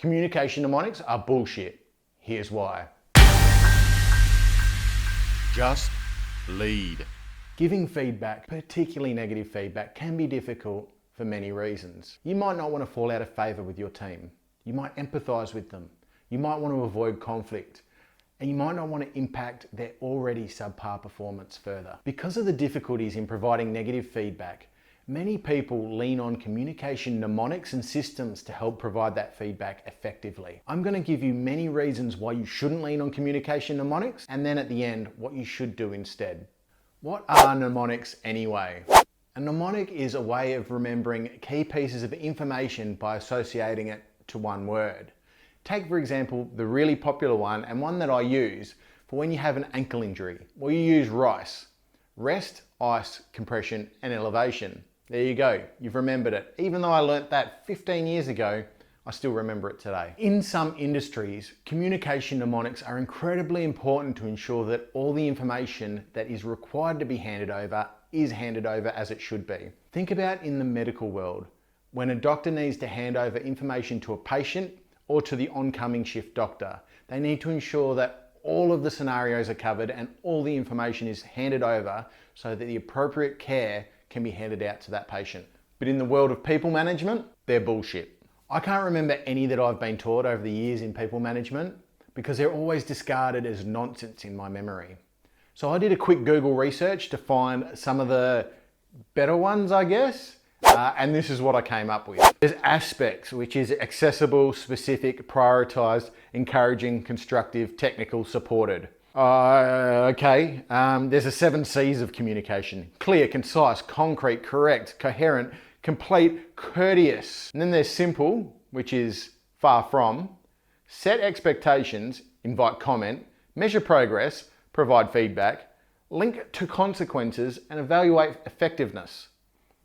Communication mnemonics are bullshit. Here's why. Just lead. Giving feedback, particularly negative feedback, can be difficult for many reasons. You might not want to fall out of favour with your team. You might empathise with them. You might want to avoid conflict. And you might not want to impact their already subpar performance further. Because of the difficulties in providing negative feedback, many people lean on communication mnemonics and systems to help provide that feedback effectively. I'm going to give you many reasons why you shouldn't lean on communication mnemonics, and then at the end, what you should do instead. What are mnemonics anyway? A mnemonic is a way of remembering key pieces of information by associating it to one word. Take, for example, the really popular one, and one that I use for when you have an ankle injury. Well, you use RICE. Rest, ice, compression, and elevation. There you go, you've remembered it. Even though I learnt that 15 years ago, I still remember it today. In some industries, communication mnemonics are incredibly important to ensure that all the information that is required to be handed over is handed over as it should be. Think about in the medical world, when a doctor needs to hand over information to a patient or to the oncoming shift doctor. They need to ensure that all of the scenarios are covered and all the information is handed over so that the appropriate care can be handed out to that patient. But in the world of people management, they're bullshit. I can't remember any that I've been taught over the years in people management because they're always discarded as nonsense in my memory. So I did a quick Google research to find some of the better ones, I guess. And this is what I came up with. There's aspects, which is accessible, specific, prioritized, encouraging, constructive, technical, supported. There's the 7 C's of communication. Clear, concise, concrete, correct, coherent, complete, courteous. And then there's simple, which is far from. Set expectations, invite comment, measure progress, provide feedback, link to consequences, and evaluate effectiveness.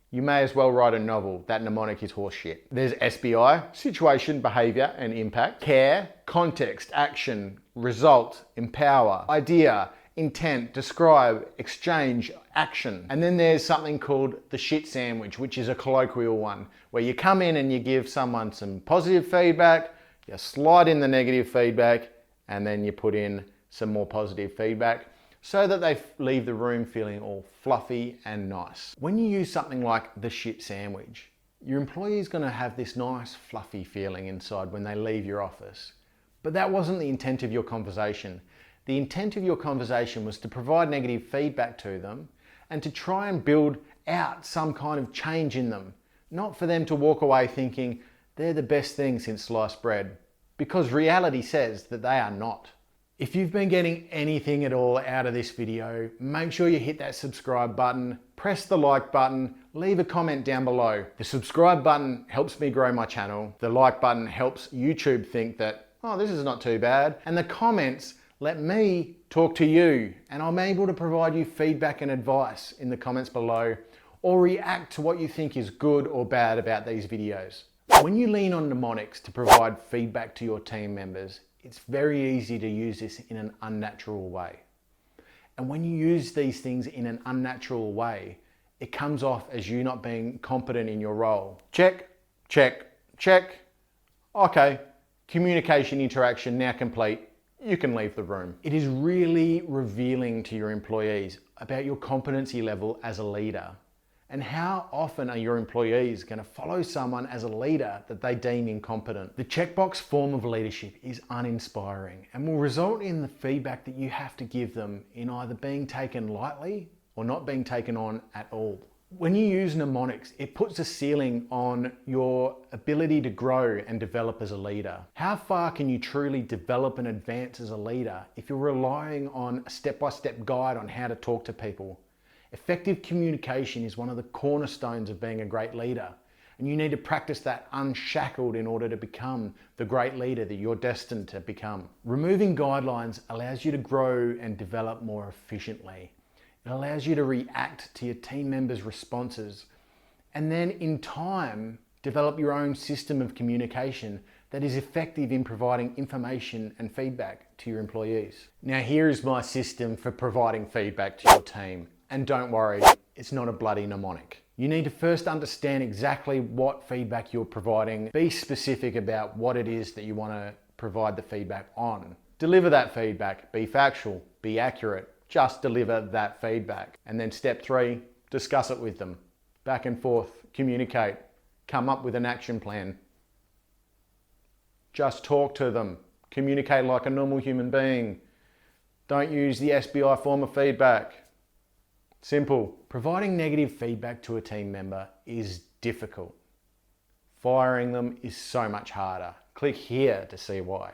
You may as well write a novel. That mnemonic is horseshit. There's SBI, situation, behavior, and impact. Care, context, action, result, empower, idea, intent, describe, exchange, action. And then there's something called the shit sandwich, which is a colloquial one, where you come in and you give someone some positive feedback, you slide in the negative feedback, and then you put in some more positive feedback, so that they leave the room feeling all fluffy and nice. When you use something like the shit sandwich, your employee is going to have this nice fluffy feeling inside when they leave your office. But that wasn't the intent of your conversation. The intent of your conversation was to provide negative feedback to them and to try and build out some kind of change in them, not for them to walk away thinking they're the best thing since sliced bread, because reality says that they are not. If you've been getting anything at all out of this video, make sure you hit that subscribe button, press the like button, leave a comment down below. The subscribe button helps me grow my channel. The like button helps YouTube think that, oh, this is not too bad. And the comments let me talk to you, and I'm able to provide you feedback and advice in the comments below, or react to what you think is good or bad about these videos. When you lean on mnemonics to provide feedback to your team members, it's very easy to use this in an unnatural way. And when you use these things in an unnatural way, it comes off as you not being competent in your role. Check, check, check. Okay, communication interaction now complete. You can leave the room. It is really revealing to your employees about your competency level as a leader. And how often are your employees going to follow someone as a leader that they deem incompetent? The checkbox form of leadership is uninspiring and will result in the feedback that you have to give them in either being taken lightly or not being taken on at all. When you use mnemonics, it puts a ceiling on your ability to grow and develop as a leader. How far can you truly develop and advance as a leader if you're relying on a step-by-step guide on how to talk to people? Effective communication is one of the cornerstones of being a great leader, and you need to practice that unshackled in order to become the great leader that you're destined to become. Removing guidelines allows you to grow and develop more efficiently. It allows you to react to your team members' responses, and then in time, develop your own system of communication that is effective in providing information and feedback to your employees. Now, here is my system for providing feedback to your team. And don't worry, it's not a bloody mnemonic. You need to first understand exactly what feedback you're providing. Be specific about what it is that you want to provide the feedback on. Deliver that feedback. Be factual, be accurate. Just deliver that feedback. And then step 3, discuss it with them. Back and forth, communicate, come up with an action plan. Just talk to them. Communicate like a normal human being. Don't use the SBI form of feedback. Simple. Providing negative feedback to a team member is difficult. Firing them is so much harder. Click here to see why.